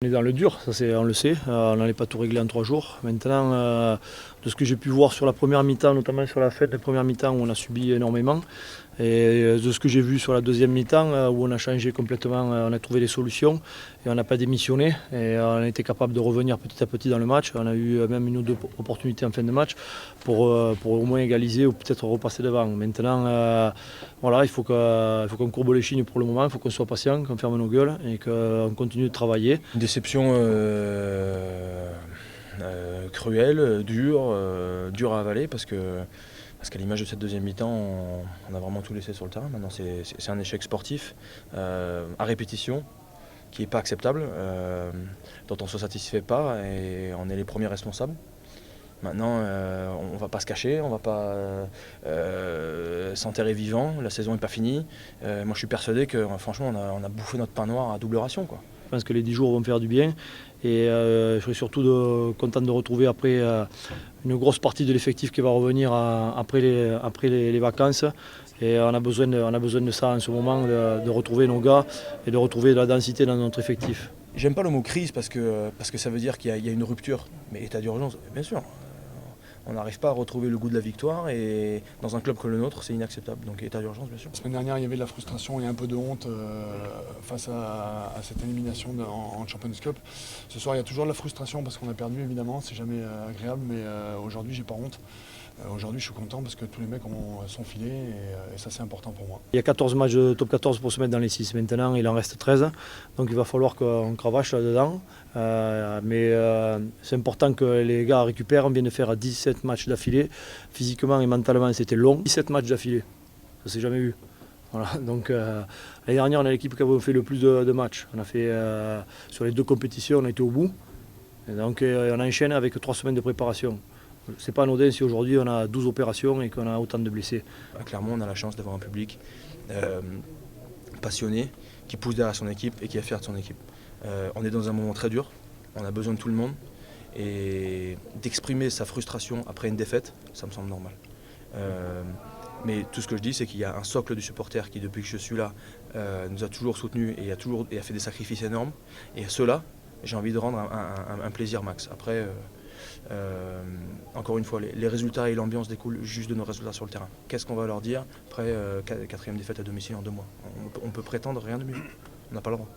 On est dans le dur, ça on le sait, on n'allait pas tout régler en 3 jours. Maintenant, de ce que j'ai pu voir sur la première mi-temps, notamment sur la fin de la première mi-temps où on a subi énormément, et de ce que j'ai vu sur la deuxième mi-temps où on a changé complètement, on a trouvé des solutions et on n'a pas démissionné et on a été capable de revenir petit à petit dans le match. On a eu même une ou deux opportunités en fin de match pour au moins égaliser ou peut-être repasser devant. Maintenant, voilà, il faut qu'on courbe les chignes pour le moment, il faut qu'on soit patient, qu'on ferme nos gueules et qu'on continue de travailler. Une déception cruelle, dure à avaler parce qu'à l'image de cette deuxième mi-temps, on a vraiment tout laissé sur le terrain. Maintenant, c'est un échec sportif à répétition qui n'est pas acceptable, dont on ne se satisfait pas et on est les premiers responsables. Maintenant, on ne va pas se cacher, on ne va pas s'enterrer vivant, la saison n'est pas finie. Moi je suis persuadé que franchement on a bouffé notre pain noir à double ration, quoi. Je pense que les 10 jours vont faire du bien et je serai surtout content de retrouver après une grosse partie de l'effectif qui va revenir après les vacances. Et on a besoin de ça en ce moment, de retrouver nos gars et de retrouver de la densité dans notre effectif. J'aime pas le mot crise parce que ça veut dire qu'il y a une rupture, mais état d'urgence, bien sûr. On n'arrive pas à retrouver le goût de la victoire et dans un club comme le nôtre, c'est inacceptable. Donc état d'urgence, bien sûr. La semaine dernière, il y avait de la frustration et un peu de honte face à cette élimination en Champions Cup. Ce soir, il y a toujours de la frustration parce qu'on a perdu, évidemment. C'est jamais agréable, mais aujourd'hui, j'ai pas honte. Aujourd'hui, je suis content parce que tous les mecs sont filés et ça, c'est important pour moi. Il y a 14 matchs de top 14 pour se mettre dans les 6. Maintenant, il en reste 13. Donc il va falloir qu'on cravache là-dedans. Mais c'est important que les gars récupèrent. On vient de faire 17 matchs d'affilée. Physiquement et mentalement, c'était long. 17 matchs d'affilée. Ça s'est jamais vu. Voilà. Donc l'année dernière, on a l'équipe qui a fait le plus de matchs. On a fait sur les 2 compétitions, on a été au bout. Et donc on enchaîne avec 3 semaines de préparation. C'est pas anodin si aujourd'hui on a 12 opérations et qu'on a autant de blessés. Clairement, on a la chance d'avoir un public passionné, qui pousse derrière son équipe et qui est fier de son équipe. On est dans un moment très dur, on a besoin de tout le monde et d'exprimer sa frustration après une défaite, ça me semble normal. Mais tout ce que je dis, c'est qu'il y a un socle du supporter qui, depuis que je suis là, nous a toujours soutenus et a fait des sacrifices énormes. Et à ceux-là, j'ai envie de rendre un plaisir max. Après, encore une fois, les résultats et l'ambiance découlent juste de nos résultats sur le terrain. Qu'est-ce qu'on va leur dire après 4e défaite à domicile en 2 mois? On peut prétendre rien de mieux. On n'a pas le droit.